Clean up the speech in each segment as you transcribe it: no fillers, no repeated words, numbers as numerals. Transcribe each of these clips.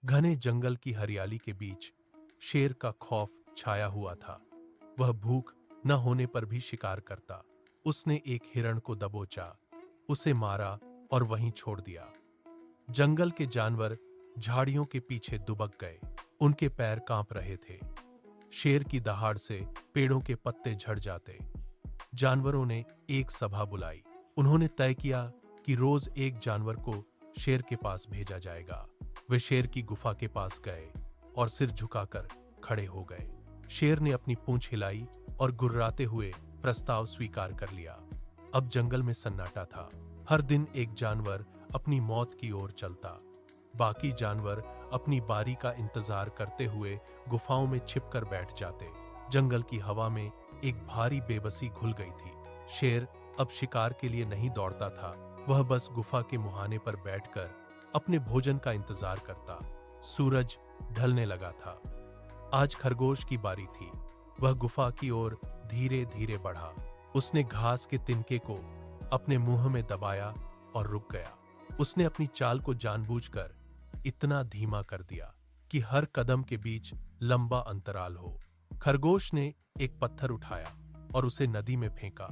घने जंगल की हरियाली के बीच शेर का खौफ छाया हुआ था। वह भूख न होने पर भी शिकार करता। उसने एक हिरण को दबोचा, उसे मारा और वहीं छोड़ दिया। जंगल के जानवर झाड़ियों के पीछे दुबक गए। उनके पैर कांप रहे थे। शेर की दहाड़ से पेड़ों के पत्ते झड़ जाते। जानवरों ने एक सभा बुलाई। उन्होंने तय किया कि रोज एक जानवर को शेर के पास भेजा जाएगा। वे शेर की गुफा के पास गए और सिर झुकाकर खड़े हो गए। शेर ने अपनी पूंछ हिलाई और गुर्राते हुए प्रस्ताव स्वीकार कर लिया। अब जंगल में सन्नाटा था। हर दिन एक जानवर अपनी मौत की ओर चलता। बाकी जानवर अपनी बारी का इंतजार करते हुए गुफाओं में छिपकर बैठ जाते। जंगल की हवा में एक भारी बेबसी घुल गई थी। शेर अब शिकार के लिए नहीं दौड़ता था। वह बस गुफा के मुहाने पर बैठकर अपने भोजन का इंतजार करता। सूरज ढलने लगा था। आज खरगोश की बारी थी। वह गुफा की ओर धीरे धीरे बढ़ा। उसने घास के तिनके को अपने मुंह में दबाया और रुक गया। उसने अपनी चाल को जानबूझकर इतना धीमा कर दिया कि हर कदम के बीच लंबा अंतराल हो। खरगोश ने एक पत्थर उठाया और उसे नदी में फेंका।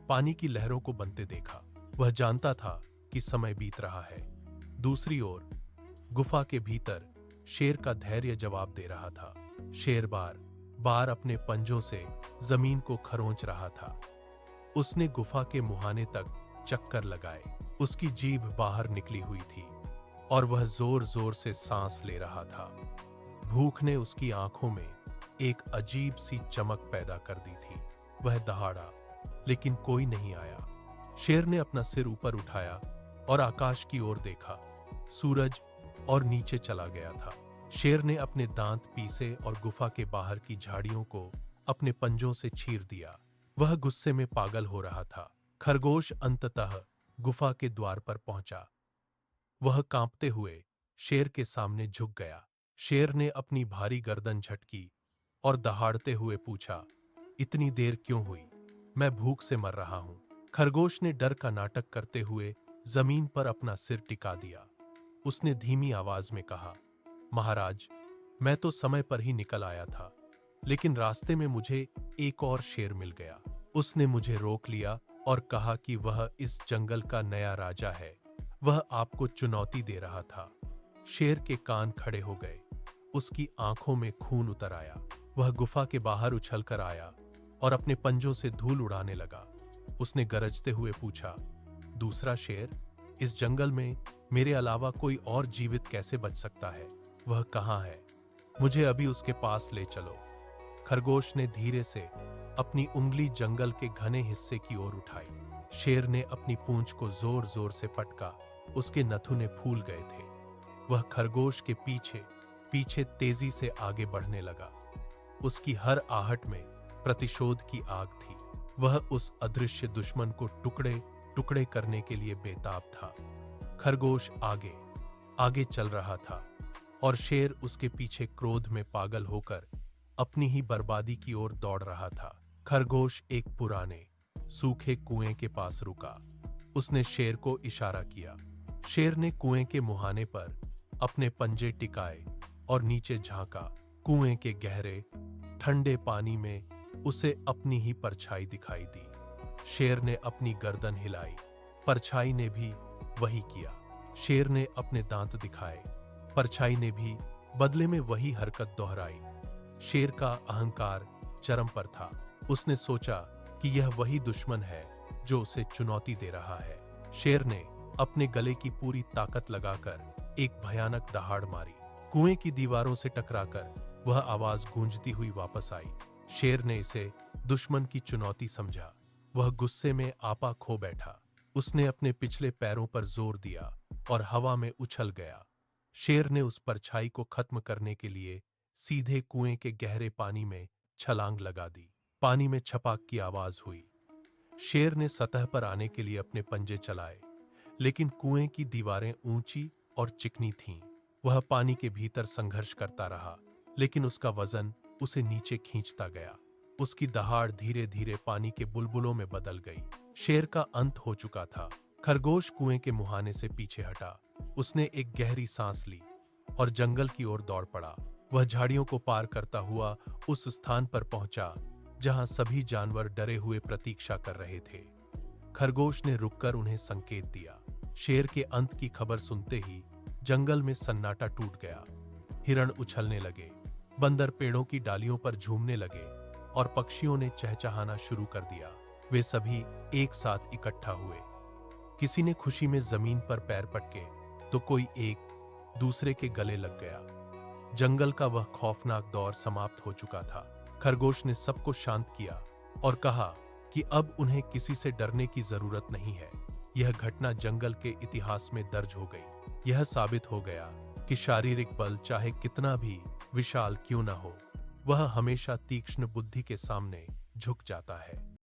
पानी की लहरों को बनते देखा। वह जानता था कि समय बीत रहा है। दूसरी ओर गुफा के भीतर शेर का धैर्य जवाब दे रहा था। शेर बार बार अपने पंजों से जमीन को खरोंच रहा था। उसने गुफा के मुहाने तक चक्कर लगाए। उसकी जीभ बाहर निकली हुई थी और वह जोर जोर से सांस ले रहा था। भूख ने उसकी आंखों में एक अजीब सी चमक पैदा कर दी थी। वह दहाड़ा, लेकिन कोई नहीं आया। शेर ने अपना सिर ऊपर उठाया और आकाश की ओर देखा। सूरज और नीचे चला गया था। शेर ने अपने दांत पीसे और गुफा के बाहर की झाड़ियों को अपने पंजों से चीर दिया। वह गुस्से में पागल हो रहा था। खरगोश अंततः गुफा के द्वार पर पहुंचा। वह कांपते हुए शेर के सामने झुक गया। शेर ने अपनी भारी गर्दन झटकी और दहाड़ते हुए पूछा, इतनी देर क्यों हुई? मैं भूख से मर रहा हूं। खरगोश ने डर का नाटक करते हुए जमीन पर अपना सिर टिका दिया। उसने धीमी आवाज में कहा, महाराज, मैं तो समय पर ही निकल आया था, लेकिन रास्ते में मुझे एक और शेर मिल गया। उसने मुझे रोक लिया और कहा कि वह इस जंगल का नया राजा है। वह आपको चुनौती दे रहा था। शेर के कान खड़े हो गए। उसकी आंखों में खून उतर आया। वह गुफा के बाहर उछलकर आया और अपने पंजों से धूल उड़ाने लगा। उसने गरजते हुए पूछा, दूसरा शेर? इस जंगल में मेरे अलावा कोई और जीवित कैसे बच सकता है? वह कहाँ है? मुझे अभी उसके पास ले चलो। खरगोश ने धीरे से अपनी उंगली जंगल के घने हिस्से की ओर उठाई। शेर ने अपनी पूंछ को जोर जोर से पटका। उसके नथुने फूल गए थे। वह खरगोश के पीछे पीछे तेजी से आगे बढ़ने लगा। उसकी हर आहट में प्रतिशोध की आग थी। वह उस अदृश्य दुश्मन को टुकड़े टुकड़े करने के लिए बेताब था। खरगोश आगे आगे चल रहा था और शेर उसके पीछे क्रोध में पागल होकर अपनी ही बर्बादी की ओर दौड़ रहा था। खरगोश एक पुराने सूखे कुएं के पास रुका। उसने शेर को इशारा किया। शेर ने कुएं के मुहाने पर अपने पंजे टिकाए और नीचे झांका। कुएं के गहरे ठंडे पानी में उसे अपनी ही परछाई दिखाई दी। शेर ने अपनी गर्दन हिलाई। परछाई ने भी वही किया। शेर ने अपने दांत दिखाए। परछाई ने भी बदले में वही हरकत दोहराई। शेर का अहंकार चरम पर था। उसने सोचा कि यह वही दुश्मन है जो उसे चुनौती दे रहा है। शेर ने अपने गले की पूरी ताकत लगाकर एक भयानक दहाड़ मारी। कुएं की दीवारों से टकराकर वह आवाज गूंजती हुई वापस आई। शेर ने इसे दुश्मन की चुनौती समझा। वह गुस्से में आपा खो बैठा। उसने अपने पिछले पैरों पर जोर दिया और हवा में उछल गया। शेर ने उस परछाई को खत्म करने के लिए सीधे कुएं के गहरे पानी में छलांग लगा दी। पानी में छपाक की आवाज हुई। शेर ने सतह पर आने के लिए अपने पंजे चलाए, लेकिन कुएं की दीवारें ऊंची और चिकनी थीं। वह पानी के भीतर संघर्ष करता रहा, लेकिन उसका वजन उसे नीचे खींचता गया। उसकी दहाड़ धीरे धीरे पानी के बुलबुलों में बदल गई। शेर का अंत हो चुका था। खरगोश कुएं के मुहाने से पीछे हटा। उसने एक गहरी सांस ली। और जंगल की ओर दौड़ पड़ा। वह झाड़ियों को पार करता हुआ उस स्थान पर पहुंचा जहां सभी जानवर डरे हुए प्रतीक्षा कर रहे थे। खरगोश ने रुककर उन्हें संकेत दिया। शेर के अंत की खबर सुनते ही जंगल में सन्नाटा टूट गया। हिरण उछलने लगे, बंदर पेड़ों की डालियों पर झूमने लगे और पक्षियों ने चहचहाना शुरू कर दिया। वे सभी एक साथ इकट्ठा हुए। किसी ने खुशी में जमीन पर पैर पटके तो कोई एक दूसरे के गले लग गया। जंगल का वह खौफनाक दौर समाप्त हो चुका था। खरगोश ने सबको शांत किया और कहा कि अब उन्हें किसी से डरने की जरूरत नहीं है। यह घटना जंगल के इतिहास में दर्ज हो गई। यह साबित हो गया कि शारीरिक बल चाहे कितना भी विशाल क्यों न हो, वह हमेशा तीक्ष्ण बुद्धि के सामने झुक जाता है।